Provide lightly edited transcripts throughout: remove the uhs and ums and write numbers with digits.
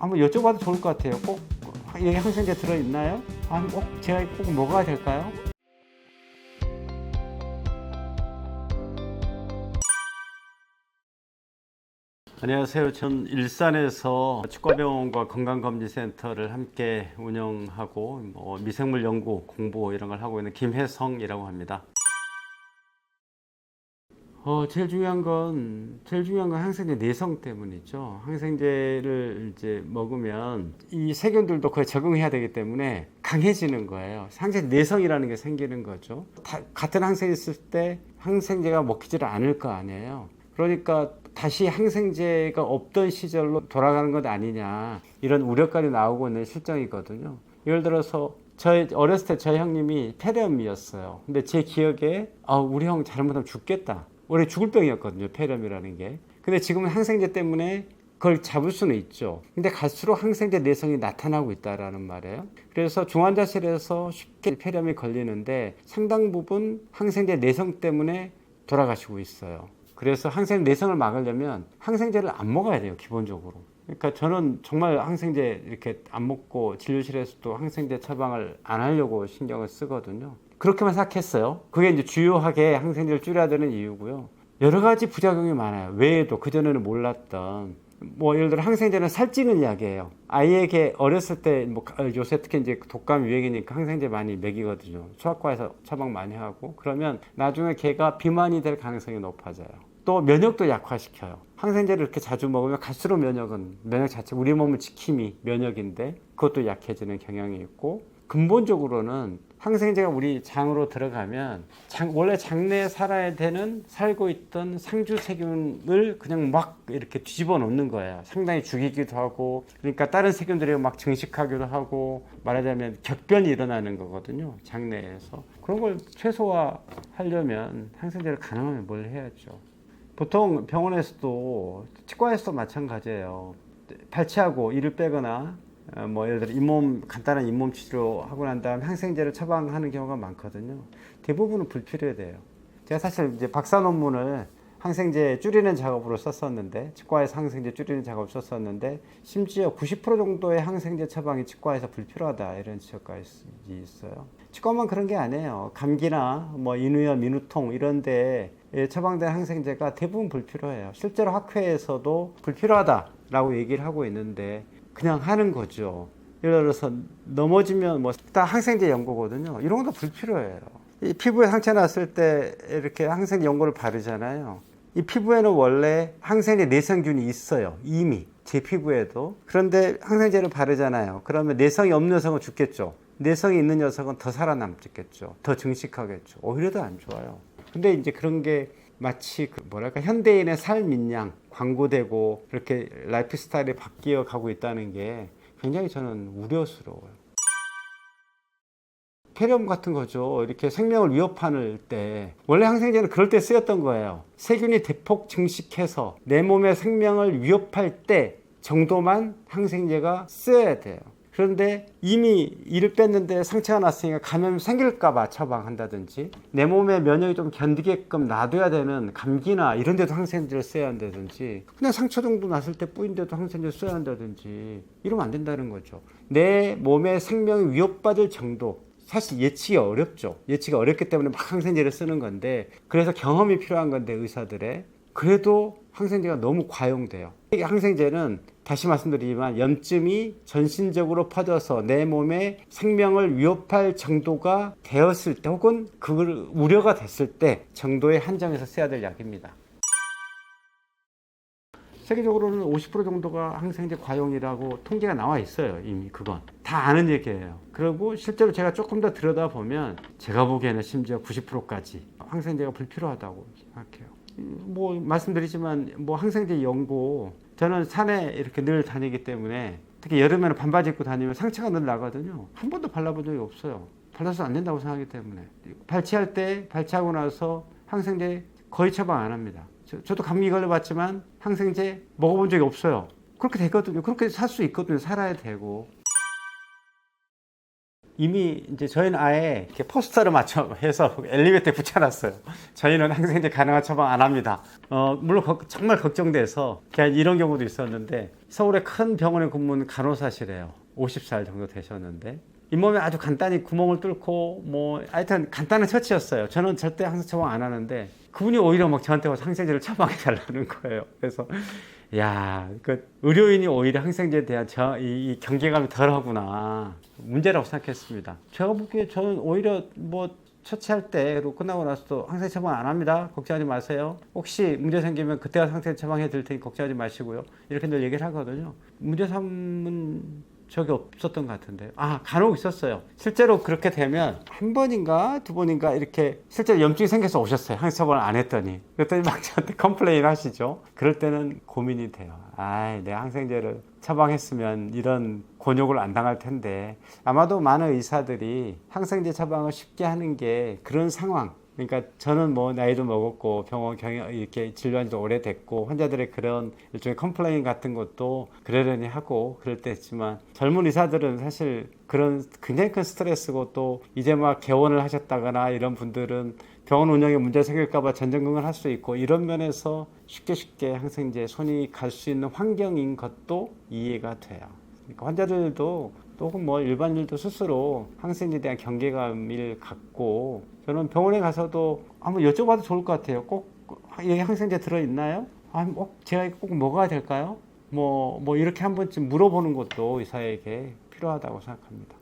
한번 여쭤봐도 좋을 것 같아요. 꼭 여기 항생제 들어있나요? 꼭 제가 꼭 먹어야 될까요? 안녕하세요. 전 일산에서 치과병원과 건강검진센터를 함께 운영하고 미생물 연구, 공부 이런 걸 하고 있는 김혜성이라고 합니다. 제일 중요한 건 항생제 내성 때문이죠. 항생제를 이제 먹으면 이 세균들도 거의 적응해야 되기 때문에 강해지는 거예요. 항생제 내성이라는 게 생기는 거죠. 같은 항생제 있을 때 항생제가 먹히지를 않을 거 아니에요. 그러니까 다시 항생제가 없던 시절로 돌아가는 것 아니냐, 이런 우려까지 나오고 있는 실정이거든요. 예를 들어서 어렸을 때 저희 형님이 폐렴이었어요. 근데 제 기억에 우리 형 잘못하면 죽겠다, 원래 죽을 병이었거든요, 폐렴이라는 게. 근데 지금은 항생제 때문에 그걸 잡을 수는 있죠. 근데 갈수록 항생제 내성이 나타나고 있다라는 말이에요. 그래서 중환자실에서 쉽게 폐렴이 걸리는데 상당 부분 항생제 내성 때문에 돌아가시고 있어요. 그래서 항생제 내성을 막으려면 항생제를 안 먹어야 돼요, 기본적으로. 그러니까 저는 정말 항생제 이렇게 안 먹고 진료실에서도 항생제 처방을 안 하려고 신경을 쓰거든요. 그렇게만 생각했어요. 그게 이제 주요하게 항생제를 줄여야 되는 이유고요. 여러 가지 부작용이 많아요. 외에도 그전에는 몰랐던, 예를 들어 항생제는 살찌는 약이에요. 아이에게 어렸을 때 요새 특히 이제 독감 유행이니까 항생제 많이 먹이거든요. 소아과에서 처방 많이 하고. 그러면 나중에 걔가 비만이 될 가능성이 높아져요. 또 면역도 약화시켜요. 항생제를 이렇게 자주 먹으면 갈수록 면역 자체, 우리 몸을 지킴이 면역인데 그것도 약해지는 경향이 있고, 근본적으로는 항생제가 우리 장으로 들어가면 원래 장내에 살고 있던 상주세균을 그냥 막 이렇게 뒤집어 놓는 거예요. 상당히 죽이기도 하고, 그러니까 다른 세균들이 막 증식하기도 하고, 말하자면 격변이 일어나는 거거든요, 장내에서. 그런 걸 최소화하려면 항생제를 가능하면 뭘 해야죠. 보통 병원에서도 치과에서도 마찬가지예요. 발치하고 이를 빼거나 예를 들어 간단한 잇몸 치료하고 난 다음에 항생제를 처방하는 경우가 많거든요. 대부분은 불필요해요. 제가 사실 이제 박사 논문을 항생제 줄이는 작업으로 썼었는데, 치과에서 항생제 줄이는 작업을 썼었는데, 심지어 90% 정도의 항생제 처방이 치과에서 불필요하다, 이런 지적까지 있어요. 치과만 그런 게 아니에요. 감기나 인후염, 인후통 이런 데 처방된 항생제가 대부분 불필요해요. 실제로 학회에서도 불필요하다라고 얘기를 하고 있는데 그냥 하는 거죠. 예를 들어서 넘어지면 일단 항생제 연고거든요. 이런 것도 불필요해요. 이 피부에 상처 났을 때 이렇게 항생제 연고를 바르잖아요. 이 피부에는 원래 항생제 내성균이 있어요, 이미 제 피부에도. 그런데 항생제를 바르잖아요. 그러면 내성이 없는 녀석은 죽겠죠. 내성이 있는 녀석은 더 살아남겠죠. 더 증식하겠죠. 오히려 더 안 좋아요. 근데 이제 그런 게 마치 현대인의 삶인 양 광고되고 그렇게 라이프 스타일이 바뀌어 가고 있다는 게 굉장히 저는 우려스러워요. 폐렴 같은 거죠. 이렇게 생명을 위협할 때, 원래 항생제는 그럴 때 쓰였던 거예요. 세균이 대폭 증식해서 내 몸의 생명을 위협할 때 정도만 항생제가 쓰여야 돼요. 그런데 이미 이를 뺐는데 상처가 났으니까 감염이 생길까봐 처방한다든지, 내 몸의 면역이 좀 견디게끔 놔둬야 되는 감기나 이런 데도 항생제를 써야 한다든지, 그냥 상처 정도 났을 때 뿌인데도 항생제를 써야 한다든지, 이러면 안 된다는 거죠. 내 몸의 생명이 위협받을 정도, 사실 예측이 어렵죠. 예측이 어렵기 때문에 막 항생제를 쓰는 건데, 그래서 경험이 필요한 건데, 의사들의. 그래도 항생제가 너무 과용돼요. 이 항생제는 다시 말씀드리지만 염증이 전신적으로 퍼져서 내 몸의 생명을 위협할 정도가 되었을 때, 혹은 그걸 우려가 됐을 때 정도의 한정에서 써야 될 약입니다. 세계적으로는 50% 정도가 항생제 과용이라고 통계가 나와 있어요. 이미 그건 다 아는 얘기예요. 그리고 실제로 제가 조금 더 들여다보면 제가 보기에는 심지어 90%까지 항생제가 불필요하다고 생각해요. 말씀드리지만 항생제 연고, 저는 산에 이렇게 늘 다니기 때문에 특히 여름에는 반바지 입고 다니면 상처가 늘 나거든요. 한 번도 발라본 적이 없어요. 발라서 안 된다고 생각하기 때문에. 발치하고 나서 항생제 거의 처방 안 합니다. 저도 감기 걸려봤지만 항생제 먹어본 적이 없어요. 그렇게 되거든요. 그렇게 살 수 있거든요. 살아야 되고. 이미 이제 저희는 아예 이렇게 포스터를 맞춰 해서 엘리베이터에 붙여놨어요. 저희는 항생제 가능한 처방 안 합니다. 물론 정말 걱정돼서 그냥 이런 경우도 있었는데, 서울의 큰 병원에 근무하는 간호사시래요. 50살 정도 되셨는데 잇몸에 아주 간단히 구멍을 뚫고 뭐 하여튼 간단한 처치였어요. 저는 절대 항생 처방 안 하는데 그분이 오히려 막 저한테 와서 항생제를 처방해 달라는 거예요. 그래서 야, 그 의료인이 오히려 항생제에 대한 이 경계감이 덜하구나, 문제라고 생각했습니다. 제가 보기에 저는 오히려 뭐 처치할 때로 끝나고 나서도 항생 처방 안 합니다. 걱정하지 마세요. 혹시 문제 생기면 그때 항생 처방해 드릴 테니 걱정하지 마시고요. 이렇게 늘 얘기를 하거든요. 문제 삼은 적이 없었던 것 같은데, 간혹 있었어요. 실제로 그렇게 되면 한 번인가 두 번인가 이렇게 실제로 염증이 생겨서 오셨어요. 항생 처방을 안 했더니. 그랬더니 막 저한테 컴플레인 하시죠. 그럴 때는 고민이 돼요. 내가 항생제를 처방했으면 이런 곤욕을 안 당할 텐데. 아마도 많은 의사들이 항생제 처방을 쉽게 하는 게 그런 상황, 그러니까 저는 뭐 나이도 먹었고 병원 경영 이렇게 진료한지도 오래됐고 환자들의 그런 일종의 컴플레인 같은 것도 그러려니 하고 그럴 때 했지만, 젊은 의사들은 사실 그런 굉장히 큰 스트레스고, 또 이제 막 개원을 하셨다거나 이런 분들은 병원 운영에 문제 생길까봐 전전긍긍을 할 수 있고, 이런 면에서 쉽게 항생제에 손이 갈 수 있는 환경인 것도 이해가 돼요. 그러니까 환자들도 또 혹은 뭐 일반인들도 스스로 항생제에 대한 경계감을 갖고, 저는 병원에 가서도 한번 여쭤봐도 좋을 것 같아요. 꼭 여기 항생제 들어있나요? 제가 꼭 먹어야 될까요? 뭐 이렇게 한 번쯤 물어보는 것도 의사에게 필요하다고 생각합니다.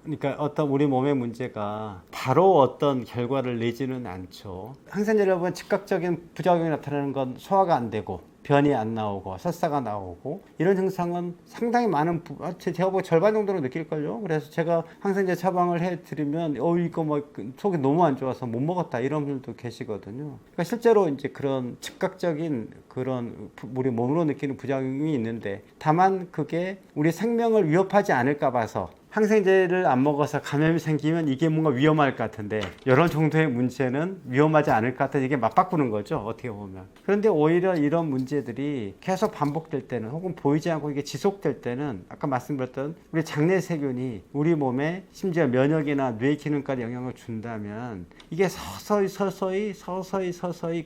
그러니까 어떤 우리 몸의 문제가 바로 어떤 결과를 내지는 않죠. 항생제를 보면 즉각적인 부작용이 나타나는 건 소화가 안 되고 변이 안 나오고 설사가 나오고, 이런 증상은 상당히 많은 제가 보기 절반 정도로 느낄걸요. 그래서 제가 항생제 처방을 해드리면 이거 뭐 속이 너무 안 좋아서 못 먹었다 이런 분들도 계시거든요. 그러니까 실제로 이제 그런 즉각적인 그런 우리 몸으로 느끼는 부작용이 있는데, 다만 그게 우리 생명을 위협하지 않을까 봐서 항생제를 안 먹어서 감염이 생기면 이게 뭔가 위험할 것 같은데, 이런 정도의 문제는 위험하지 않을 것 같아서 이게 맞바꾸는 거죠, 어떻게 보면. 그런데 오히려 이런 문제들이 계속 반복될 때는, 혹은 보이지 않고 이게 지속될 때는, 아까 말씀드렸던 우리 장내 세균이 우리 몸에 심지어 면역이나 뇌 기능까지 영향을 준다면 이게 서서히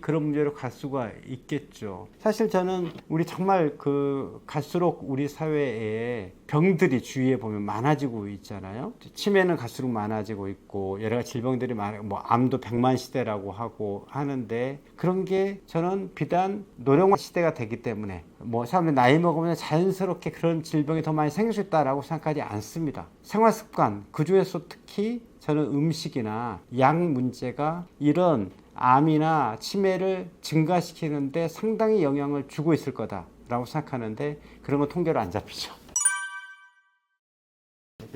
그런 문제로 갈 수가 있겠죠. 사실 저는 우리 정말 갈수록 우리 사회에 병들이 주위에 보면 많아지고 있잖아요. 치매는 갈수록 많아지고 있고, 여러 가지 질병들이 뭐 암도 100만 시대라고 하는데, 그런 게 저는 비단 노령화 시대가 되기 때문에 뭐 사람들이 나이 먹으면 자연스럽게 그런 질병이 더 많이 생길 수 있다라고 생각하지 않습니다. 생활습관, 그중에서 특히 저는 음식이나 약 문제가 이런 암이나 치매를 증가시키는데 상당히 영향을 주고 있을 거다라고 생각하는데, 그런 건 통계로 안 잡히죠.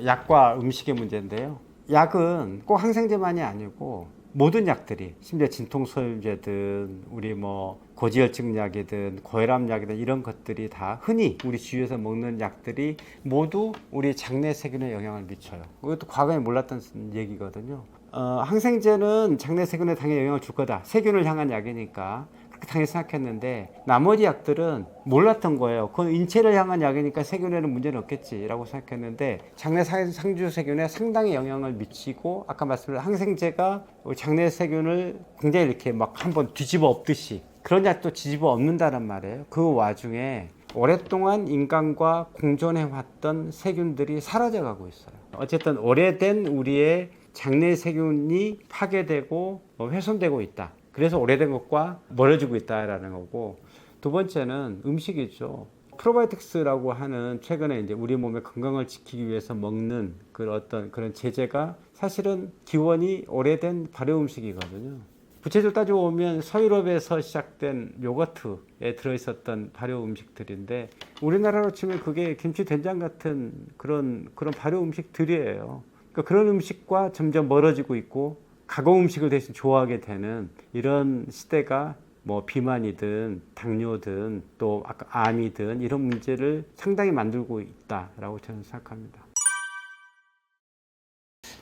약과 음식의 문제인데요. 약은 꼭 항생제만이 아니고 모든 약들이, 심지어 진통소염제든 우리 뭐 고지혈증 약이든 고혈압 약이든 이런 것들이 다 흔히 우리 주위에서 먹는 약들이 모두 우리 장내 세균에 영향을 미쳐요. 이것도 과거에 몰랐던 얘기거든요. 항생제는 장내 세균에 당연히 영향을 줄 거다. 세균을 향한 약이니까 그렇게 당연히 생각했는데, 나머지 약들은 몰랐던 거예요. 그건 인체를 향한 약이니까 세균에는 문제는 없겠지라고 생각했는데, 장내 상주 세균에 상당히 영향을 미치고, 아까 말씀드린 항생제가 장내 세균을 굉장히 이렇게 막 한번 뒤집어 엎듯이 그런 약도 뒤집어 엎는다는 말이에요. 그 와중에 오랫동안 인간과 공존해 왔던 세균들이 사라져가고 있어요. 어쨌든 오래된 우리의 장내 세균이 파괴되고 훼손되고 있다. 그래서 오래된 것과 멀어지고 있다라는 거고, 두 번째는 음식이죠. 프로바이오틱스라고 하는 최근에 이제 우리 몸의 건강을 지키기 위해서 먹는 그런 제재가 사실은 기원이 오래된 발효 음식이거든요. 구체적으로 따지고 보면 서유럽에서 시작된 요거트에 들어있었던 발효 음식들인데, 우리나라로 치면 그게 김치 된장 같은 그런 발효 음식들이에요. 그러니까 그런 음식과 점점 멀어지고 있고, 가공 음식을 대신 좋아하게 되는 이런 시대가 뭐 비만이든 당뇨든 또 아까 암이든 이런 문제를 상당히 만들고 있다라고 저는 생각합니다.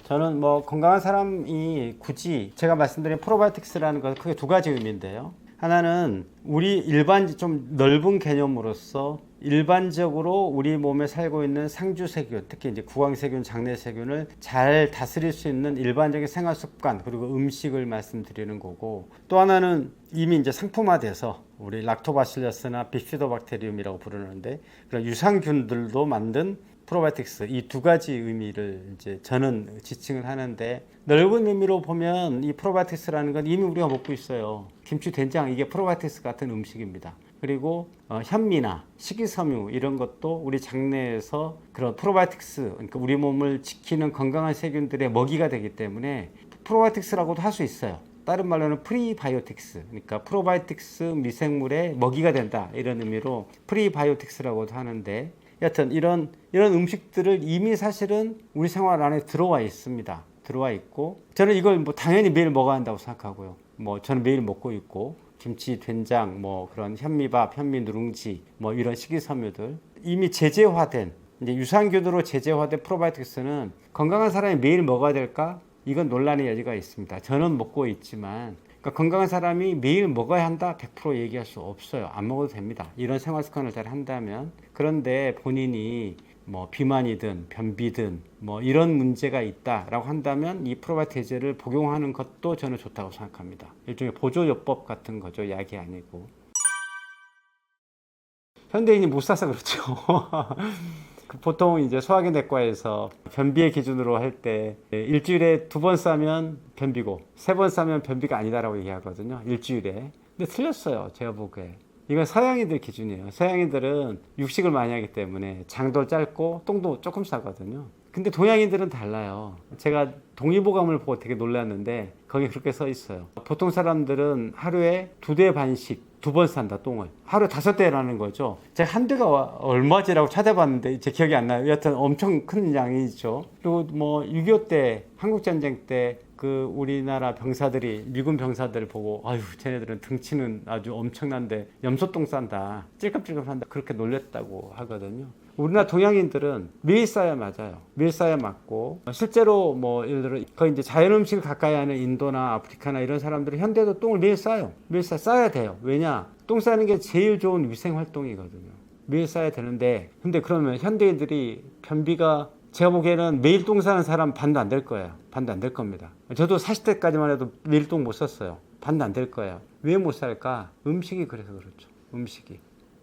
저는 뭐 건강한 사람이 굳이 제가 말씀드린 프로바이오틱스라는 것은 크게 두 가지 의미인데요. 하나는 우리 좀 넓은 개념으로서 일반적으로 우리 몸에 살고 있는 상주세균, 특히 이제 구강세균, 장내세균을 잘 다스릴 수 있는 일반적인 생활 습관, 그리고 음식을 말씀드리는 거고, 또 하나는 이미 이제 상품화돼서 우리 락토바실러스나 빅피도박테리움이라고 부르는데 그런 유산균들도 만든 프로바이오틱스, 이 두 가지 의미를 이제 저는 지칭을 하는데, 넓은 의미로 보면 이 프로바이오틱스라는 건 이미 우리가 먹고 있어요. 김치, 된장, 이게 프로바이오틱스 같은 음식입니다. 그리고 현미나 식이섬유 이런 것도 우리 장내에서 그런 프로바이오틱스, 그러니까 우리 몸을 지키는 건강한 세균들의 먹이가 되기 때문에 프로바이오틱스라고도 할 수 있어요. 다른 말로는 프리바이오틱스, 그러니까 프로바이오틱스 미생물의 먹이가 된다, 이런 의미로 프리바이오틱스라고도 하는데, 여튼 이런 음식들을 이미 사실은 우리 생활 안에 들어와 있습니다. 들어와 있고, 저는 이걸 뭐 당연히 매일 먹어야 한다고 생각하고요. 뭐 저는 매일 먹고 있고, 김치, 된장, 뭐 그런 현미밥, 현미 누룽지, 뭐 이런 식이섬유들 이미 제재화된, 이제 유산균으로 제재화된 프로바이오틱스는 건강한 사람이 매일 먹어야 될까? 이건 논란의 여지가 있습니다. 저는 먹고 있지만, 그러니까 건강한 사람이 매일 먹어야 한다 100% 얘기할 수 없어요. 안 먹어도 됩니다. 이런 생활 습관을 잘 한다면. 그런데 본인이 뭐 비만이든 변비든 뭐 이런 문제가 있다라고 한다면 이 프로바이오틱스를 복용하는 것도 저는 좋다고 생각합니다. 일종의 보조요법 같은 거죠. 약이 아니고. 현대인이 못 사서 그렇죠. 보통 이제 소화기내과에서 변비의 기준으로 할 때 일주일에 2번 싸면 변비고 3번 싸면 변비가 아니다라고 얘기하거든요. 일주일에. 근데 틀렸어요. 제가 보기에. 이건 서양인들 기준이에요. 서양인들은 육식을 많이 하기 때문에 장도 짧고 똥도 조금 싸거든요. 근데 동양인들은 달라요. 제가 동의보감을 보고 되게 놀랐는데 거기 그렇게 써 있어요. 보통 사람들은 하루에 2대 반씩 2번 싼다, 똥을. 하루에 5대라는 거죠. 제가 한 대가 얼마지라고 찾아봤는데 제 기억이 안 나요. 여하튼 엄청 큰 양이죠. 그리고 뭐 6.25 때, 한국전쟁 때 그 우리나라 병사들이, 미군 병사들을 보고 아유, 쟤네들은 등치는 아주 엄청난데 염소똥 싼다, 찔끔찔끔한다, 그렇게 놀랬다고 하거든요. 우리나라 동양인들은 매일 싸야 맞아요. 매일 싸야 맞고, 실제로 뭐 예를 들어 거의 이제 자연 음식을 가까이 하는 인도나 아프리카나 이런 사람들은 현대도 똥을 매일 싸요. 매일 싸야 돼요. 왜냐? 똥 싸는 게 제일 좋은 위생 활동이거든요. 매일 싸야 되는데, 근데 그러면 현대인들이 변비가, 제가 보기에는 매일 똥 싸는 사람 반도 안 될 거예요. 반도 안 될 겁니다. 저도 40대까지만 해도 매일 똥 못 쌌어요. 반도 안 될 거예요. 왜 못 살까? 음식이 그래서 그렇죠. 음식이.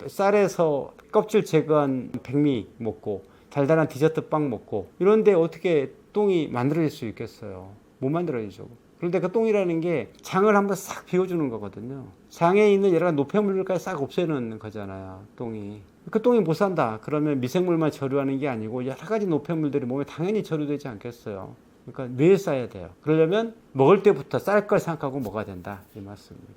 쌀에서 껍질 제거한 백미 먹고 달달한 디저트 빵 먹고 이런데 어떻게 똥이 만들어질 수 있겠어요? 못 만들어지죠. 그런데 그 똥이라는 게 장을 한번 싹 비워주는 거거든요. 장에 있는 여러 가지 노폐물까지 싹 없애는 거잖아요. 똥이. 그 똥이 못 산다 그러면 미생물만 저류하는 게 아니고 여러 가지 노폐물들이 몸에 당연히 저류되지 않겠어요. 그러니까 매일 싸야 돼요. 그러려면 먹을 때부터 쌀 걸 생각하고 먹어야 된다, 이 말씀입니다.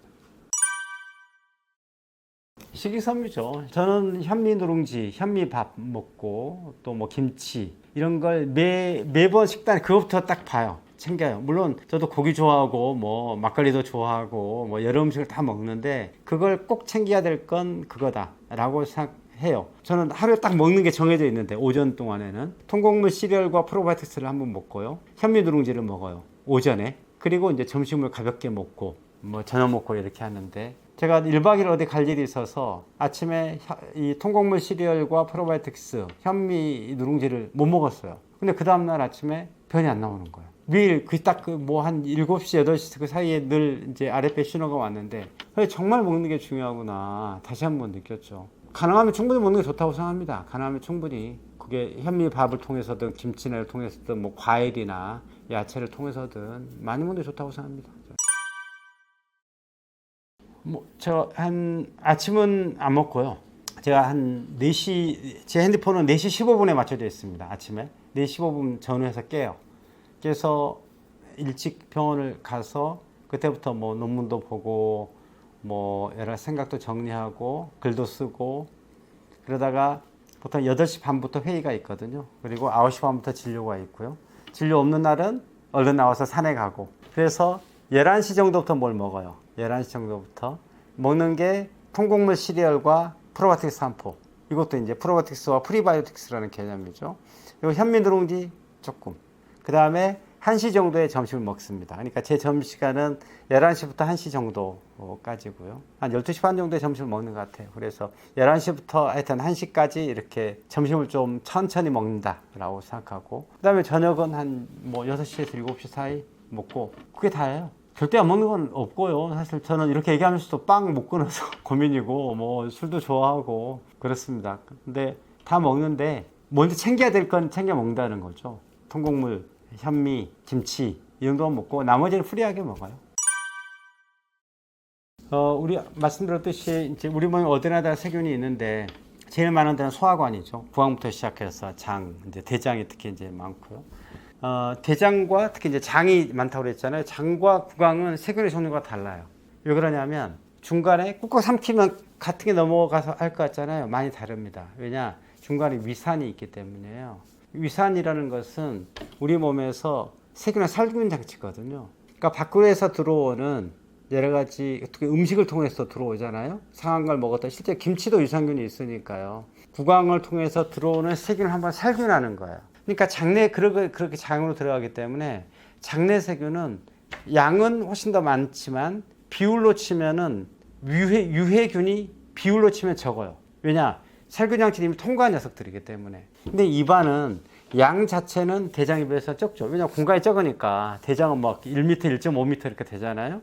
식이섬유죠. 저는 현미 누룽지, 현미밥 먹고 또 뭐 김치 이런 걸 매번 식단에 그것부터 딱 봐요. 챙겨요. 물론 저도 고기 좋아하고 뭐 막걸리도 좋아하고 뭐 여러 음식을 다 먹는데 그걸 꼭 챙겨야 될 건 그거다라고 생각해요. 저는 하루에 딱 먹는 게 정해져 있는데, 오전 동안에는 통곡물 시리얼과 프로바이오틱스를 한번 먹고요. 현미 누룽지를 먹어요. 오전에. 그리고 이제 점심을 가볍게 먹고 뭐 저녁 먹고 이렇게 하는데, 제가 1박 2일 어디 갈 일이 있어서 아침에 이 통곡물 시리얼과 프로바이오틱스, 현미 누룽지를 못 먹었어요. 근데 그 다음날 아침에 변이 안 나오는 거예요. 매일 딱 뭐 한 7시, 8시 그 사이에 늘 이제 아랫배 신호가 왔는데, 정말 먹는 게 중요하구나 다시 한번 느꼈죠. 가능하면 충분히 먹는 게 좋다고 생각합니다. 가능하면 충분히. 그게 현미밥을 통해서든 김치를 통해서든 뭐 과일이나 야채를 통해서든 많이 먹는 게 좋다고 생각합니다. 뭐 저 아침은 안 먹고요. 제가 한 4시, 제 핸드폰은 4시 15분에 맞춰져 있습니다. 아침에 4시 15분 전후해서 깨요. 그래서 일찍 병원을 가서 그때부터 뭐 논문도 보고 뭐 여러 생각도 정리하고 글도 쓰고, 그러다가 보통 8시 반부터 회의가 있거든요. 그리고 9시 반부터 진료가 있고요. 진료 없는 날은 얼른 나와서 산에 가고, 그래서 11시 정도부터 뭘 먹어요. 11시 정도부터 먹는 게 통곡물 시리얼과 프로바이오틱스 한 포. 이것도 이제 프로바이오틱스와 프리바이오틱스라는 개념이죠. 그리고 현미 누룽지 조금. 그 다음에 1시 정도에 점심을 먹습니다. 그러니까 제 점심시간은 11시부터 1시 정도까지고요. 한 12시 반 정도에 점심을 먹는 것 같아요. 그래서 11시부터 하여튼 1시까지 이렇게 점심을 좀 천천히 먹는다라고 생각하고, 그 다음에 저녁은 한 뭐 6시에서 7시 사이 먹고, 그게 다예요. 절대 안 먹는 건 없고요. 사실 저는 이렇게 얘기하면서도 빵 못 끊어서 고민이고, 뭐 술도 좋아하고 그렇습니다. 근데 다 먹는데 먼저 챙겨야 될 건 챙겨 먹는다는 거죠. 통곡물, 현미, 김치 이 정도만 먹고 나머지는 프리하게 먹어요. 우리 말씀드렸듯이 이제 우리 몸에 어디나 다 세균이 있는데 제일 많은 데는 소화관이죠. 구강부터 시작해서 장, 이제 대장이 특히 이제 많고요. 대장과 특히 이제 장이 많다고 그랬잖아요. 장과 구강은 세균의 종류가 달라요. 왜 그러냐면 중간에 꾹꾹 삼키면 같은 게 넘어가서 할 것 같잖아요. 많이 다릅니다. 왜냐? 중간에 위산이 있기 때문이에요. 위산이라는 것은 우리 몸에서 세균을 살균 장치거든요. 그러니까 밖으로에서 들어오는 여러 가지 어떻게 음식을 통해서 들어오잖아요. 상한 걸 먹었다. 실제 김치도 유산균이 있으니까요. 구강을 통해서 들어오는 세균을 한번 살균하는 거예요. 그러니까 장내에 그렇게 장으로 들어가기 때문에 장내 세균은 양은 훨씬 더 많지만 비율로 치면은 유해균이 비율로 치면 적어요. 왜냐? 살균 장치는 이미 통과한 녀석들이기 때문에. 근데 입안은 양 자체는 대장에 비해서 적죠. 왜냐면 공간이 적으니까. 대장은 막 1m, 1.5m 이렇게 되잖아요.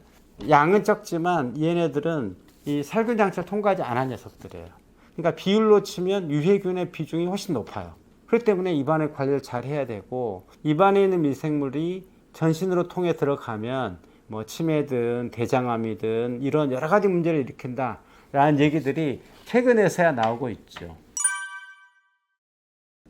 양은 적지만 얘네들은 이 살균 장치를 통과하지 않은 녀석들이에요. 그러니까 비율로 치면 유해균의 비중이 훨씬 높아요. 그렇기 때문에 입안의 관리를 잘 해야 되고, 입안에 있는 미생물이 전신으로 통해 들어가면 뭐 치매든 대장암이든 이런 여러 가지 문제를 일으킨다 라는 얘기들이 최근에서야 나오고 있죠.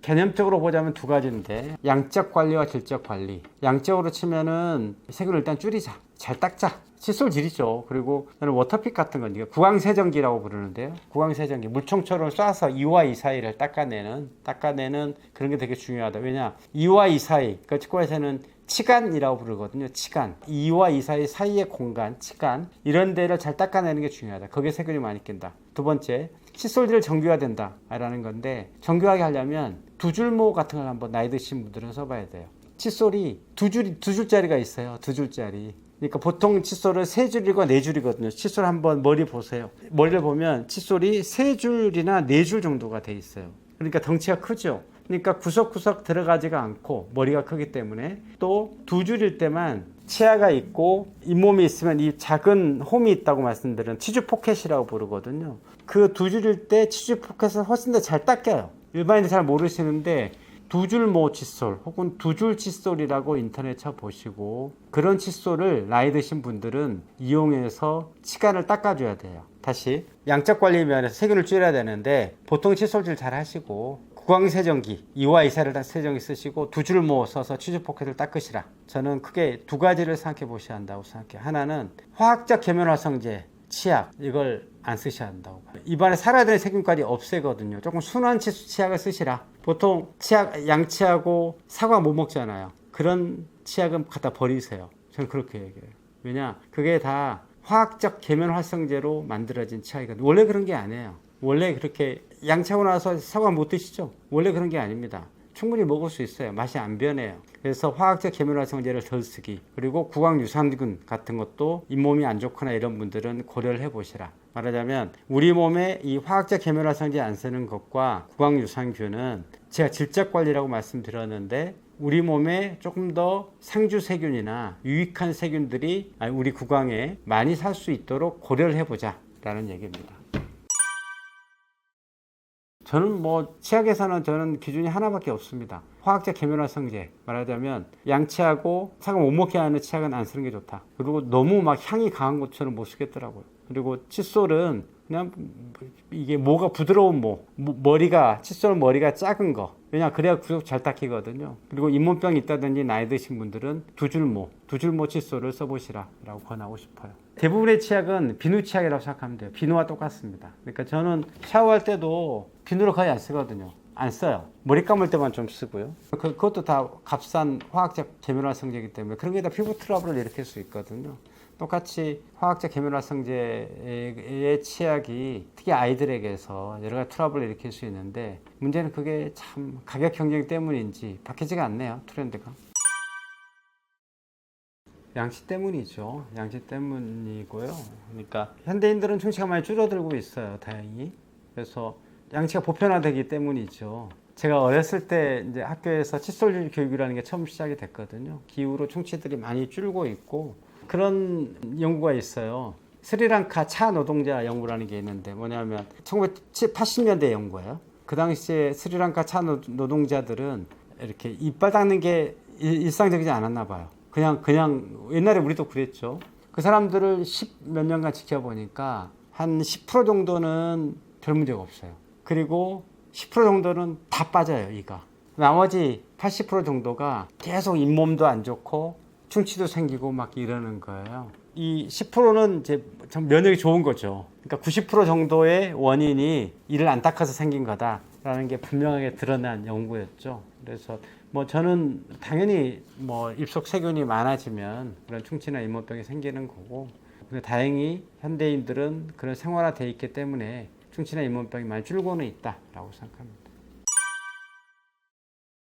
개념적으로 보자면 두 가지인데, 양적 관리와 질적 관리. 양적으로 치면은 세균을 일단 줄이자, 잘 닦자, 칫솔질이죠. 그리고 저는 워터픽 같은 건 구강세정기라고 부르는데요. 구강세정기, 물총처럼 쏴서 이와 이 사이를 닦아내는 그런 게 되게 중요하다. 왜냐? 이와 이 사이, 그러니까 치과에서는 치간이라고 부르거든요. 치간. 이와 이 사이의 공간, 치간. 이런 데를 잘 닦아내는 게 중요하다. 거기에 세균이 많이 낀다. 두 번째, 칫솔질을 정교화된다 라는 건데, 정교하게 하려면 두 줄모 같은 걸 한번 나이 드신 분들은 써봐야 돼요. 칫솔이 두 줄짜리가 있어요. 두 줄짜리. 그러니까 보통 칫솔은 세 줄이고 네 줄이거든요. 칫솔 한번 머리 보세요. 머리를 보면 칫솔이 세 줄이나 네 줄 정도가 돼 있어요. 그러니까 덩치가 크죠. 그러니까 구석구석 들어가지가 않고 머리가 크기 때문에, 또 두 줄일 때만 치아가 있고 잇몸이 있으면 이 작은 홈이 있다고 말씀드린 치주 포켓이라고 부르거든요. 그 두 줄일 때 치주 포켓을 훨씬 더 잘 닦여요. 일반인들 잘 모르시는데 두 줄 모 칫솔 혹은 두 줄 칫솔이라고 인터넷 쳐보시고, 그런 칫솔을 나이 드신 분들은 이용해서 치간을 닦아줘야 돼요. 다시 양적 관리 면에서 세균을 줄여야 되는데, 보통 칫솔질 잘 하시고 구강세정기, 이와 이사를 다 세정기 쓰시고 두 줄 모 써서 치주 포켓을 닦으시라. 저는 크게 두 가지를 생각해 보셔야 한다고 생각해요. 하나는 화학적 계면활성제, 치약, 이걸 안 쓰셔야 한다고. 입안에 살아야 되는 세균까지 없애거든요. 조금 순한 치약을 쓰시라. 보통 치약, 양치하고 사과 못 먹잖아요. 그런 치약은 갖다 버리세요. 저는 그렇게 얘기해요. 왜냐? 그게 다 화학적 계면활성제로 만들어진 치약이거든요. 원래 그런 게 아니에요. 원래 그렇게 양치하고 나서 사과 못 드시죠? 원래 그런 게 아닙니다. 충분히 먹을 수 있어요. 맛이 안 변해요. 그래서 화학적 계면활성제를 덜 쓰기, 그리고 구강유산균 같은 것도 잇몸이 안 좋거나 이런 분들은 고려를 해보시라. 말하자면 우리 몸에 이 화학적 계면활성제 안 쓰는 것과 구강유산균은 제가 질적관리라고 말씀드렸는데, 우리 몸에 조금 더 상주세균이나 유익한 세균들이 우리 구강에 많이 살 수 있도록 고려를 해보자 라는 얘기입니다. 저는 뭐 치약에서는 저는 기준이 하나밖에 없습니다. 화학적 계면활성제, 말하자면 양치하고 사과 못 먹게 하는 치약은 안 쓰는 게 좋다. 그리고 너무 막 향이 강한 것처럼 못 쓰겠더라고요. 그리고 칫솔은 그냥 이게 모가 부드러운 칫솔 머리가 작은 거. 왜냐, 그래야 구석 잘 닦이거든요. 그리고 잇몸병이 있다든지 나이 드신 분들은 두 줄모 칫솔을 써보시라 라고 권하고 싶어요. 대부분의 치약은 비누 치약이라고 생각하면 돼요. 비누와 똑같습니다. 그러니까 저는 샤워할 때도 비누를 거의 안 쓰거든요. 안 써요. 머리 감을 때만 좀 쓰고요. 그것도 다 값싼 화학적 계면활성제이기 때문에 그런 게 다 피부 트러블을 일으킬 수 있거든요. 똑같이 화학적 계면활성제의 치약이 특히 아이들에게서 여러 가지 트러블을 일으킬 수 있는데, 문제는 그게 참 가격 경쟁 때문인지 바뀌지가 않네요. 트렌드가. 양치 때문이죠. 양치 때문이고요. 그러니까 현대인들은 충치가 많이 줄어들고 있어요. 다행히. 그래서 양치가 보편화되기 때문이죠. 제가 어렸을 때 이제 학교에서 칫솔 교육이라는 게 처음 시작이 됐거든요. 그 이후로 충치들이 많이 줄고 있고 그런 연구가 있어요. 스리랑카 차 노동자 연구라는 게 있는데 뭐냐면 1980년대 연구예요. 그 당시에 스리랑카 차 노동자들은 이렇게 이빨 닦는 게 일상적이지 않았나 봐요. 그냥 옛날에 우리도 그랬죠. 그 사람들을 10몇 년간 지켜보니까 한 10% 정도는 별 문제가 없어요. 그리고 10% 정도는 다 빠져요, 이가. 나머지 80% 정도가 계속 잇몸도 안 좋고 충치도 생기고 막 이러는 거예요. 이 10%는 이제 좀 면역이 좋은 거죠. 그러니까 90% 정도의 원인이 이를 안 닦아서 생긴 거다라는 게 분명하게 드러난 연구였죠. 그래서 뭐 저는 당연히 뭐 입속 세균이 많아지면 그런 충치나 잇몸병이 생기는 거고, 근데 다행히 현대인들은 그런 생활화돼 있기 때문에 충치나 잇몸병이 많이 줄고는 있다라고 생각합니다.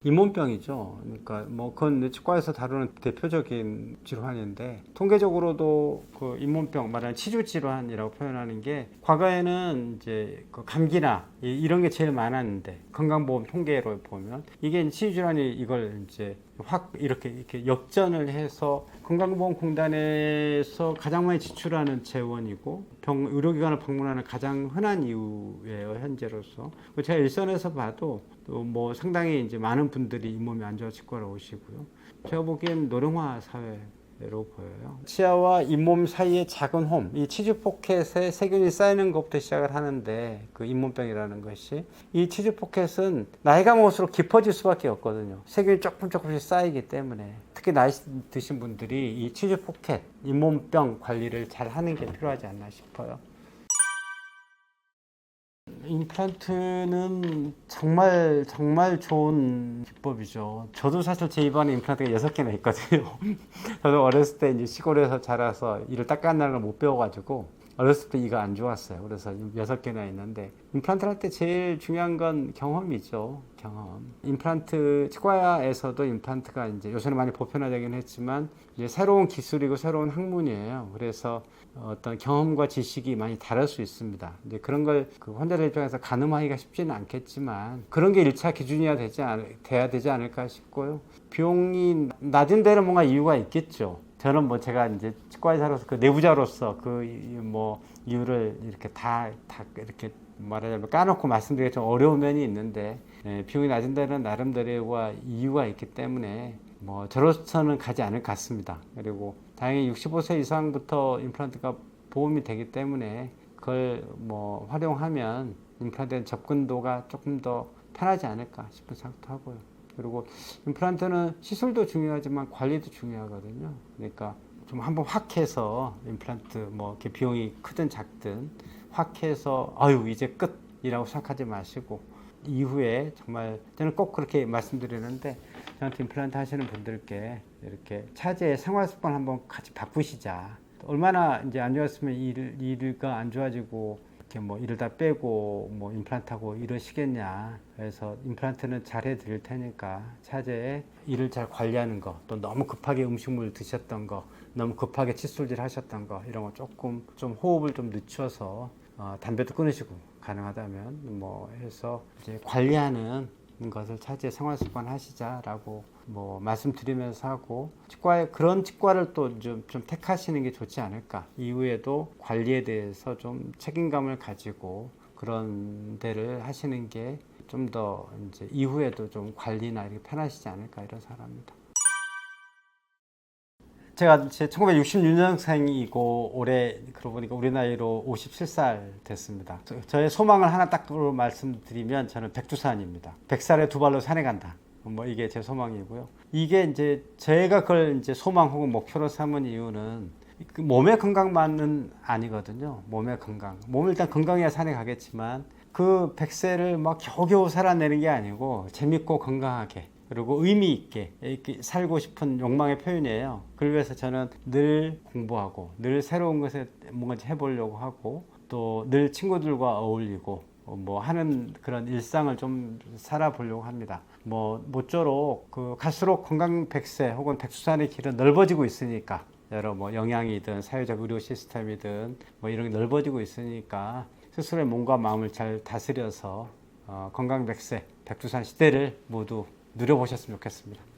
잇몸병이죠. 그러니까 뭐 그건 치과에서 다루는 대표적인 질환인데 통계적으로도 그 잇몸병 말하는 치주 질환이라고 표현하는 게 과거에는 이제 그 감기나 이런 게 제일 많았는데 건강보험 통계로 보면 이게 치주 질환이 이걸 이제 확 이렇게 역전을 해서 건강보험공단에서 가장 많이 지출하는 재원이고 의료기관을 방문하는 가장 흔한 이유예요, 현재로서. 제가 일선에서 봐도 또 뭐 상당히 이제 많은 분들이 잇몸이 안 좋아 치과로 오시고요. 제가 보기엔 노령화 사회로 보여요. 치아와 잇몸 사이의 작은 홈, 이 치주 포켓에 세균이 쌓이는 것부터 시작을 하는데 그 잇몸병이라는 것이 이 치주 포켓은 나이가 먹을수록 깊어질 수밖에 없거든요. 세균이 조금씩 쌓이기 때문에 특히 나이 드신 분들이 이 치주 포켓, 잇몸병 관리를 잘 하는 게 필요하지 않나 싶어요. 임플란트는 정말 좋은 기법이죠. 저도 사실 제 입안에 임플란트가 6개나 있거든요. 저도 어렸을 때 이제 시골에서 자라서 이를 닦아내는 걸 못 배워가지고 어렸을 때 이가 안 좋았어요. 그래서 6개나 있는데 임플란트 할 때 제일 중요한 건 경험이죠. 경험. 임플란트 치과에서도 임플란트가 이제 요새는 많이 보편화되긴 했지만 이제 새로운 기술이고 새로운 학문이에요. 그래서 어떤 경험과 지식이 많이 다를 수 있습니다. 이제 그런 걸 그 환자들 입장에서 가늠하기가 쉽지는 않겠지만 그런 게 1차 기준이야 돼야 되지 않을까 싶고요. 비용이 낮은 데는 뭔가 이유가 있겠죠. 저는 뭐 제가 이제 치과의사로서 그 내부자로서 그 뭐 이유를 이렇게 다 이렇게 말하자면 까놓고 말씀드리기 좀 어려운 면이 있는데 비용이 낮은 데는 나름대로의 이유가 있기 때문에 뭐 저로서는 가지 않을 것 같습니다. 그리고 다행히 65세 이상부터 임플란트가 보험이 되기 때문에 그걸 뭐 활용하면 임플란트에 접근도가 조금 더 편하지 않을까 싶은 생각도 하고요. 그리고 임플란트는 시술도 중요하지만 관리도 중요하거든요. 그러니까 좀 한번 확 해서 임플란트 뭐 이렇게 비용이 크든 작든 확 해서 아유 이제 끝이라고 생각하지 마시고 이후에 정말 저는 꼭 그렇게 말씀드리는데 저한테 임플란트 하시는 분들께 이렇게 차제의 생활 습관 한번 같이 바꾸시자. 얼마나 이제 안 좋았으면 일가 안 좋아지고 이렇게 뭐 일을 다 빼고 뭐 임플란트하고 이러시겠냐. 그래서 임플란트는 잘 해드릴 테니까 차제에 일을 잘 관리하는 거, 또 너무 급하게 음식물 드셨던 거, 너무 급하게 칫솔질 하셨던 거 이런 거 조금 좀 호흡을 좀 늦춰서 담배도 끊으시고 가능하다면 뭐 해서 이제 관리하는 것을 차제에 생활 습관 하시자라고 뭐 말씀드리면서 하고 그런 치과를 또 좀 택하시는 게 좋지 않을까. 이후에도 관리에 대해서 좀 책임감을 가지고 그런 데를 하시는 게 좀 더 이제 이후에도 좀 관리나 이렇게 편하시지 않을까 이런 생각합니다. 제가 1966년생이고 올해 그러고 보니까 우리 나이로 57살 됐습니다. 저의 소망을 하나 딱 말씀드리면 저는 백두산입니다. 100살에 2발로 산에 간다. 뭐 이게 제 소망이고요. 이게 이제 제가 그걸 이제 소망 혹은 목표로 삼은 이유는 그 몸의 건강만은 아니거든요. 몸의 건강. 몸을 일단 건강해야 산에 가겠지만 그 100세를 막 겨우겨우 살아내는 게 아니고 재밌고 건강하게 그리고 의미 있게 이렇게 살고 싶은 욕망의 표현이에요. 그걸 위해서 저는 늘 공부하고 늘 새로운 것에 뭔가 해보려고 하고 또 늘 친구들과 어울리고 뭐 하는 그런 일상을 좀 살아보려고 합니다. 뭐 모쪼록 갈수록 건강 100세 혹은 백두산의 길은 넓어지고 있으니까 여러 뭐 영양이든 사회적 의료 시스템이든 뭐 이런 게 넓어지고 있으니까 스스로의 몸과 마음을 잘 다스려서 건강 100세 백두산 시대를 모두 누려보셨으면 좋겠습니다.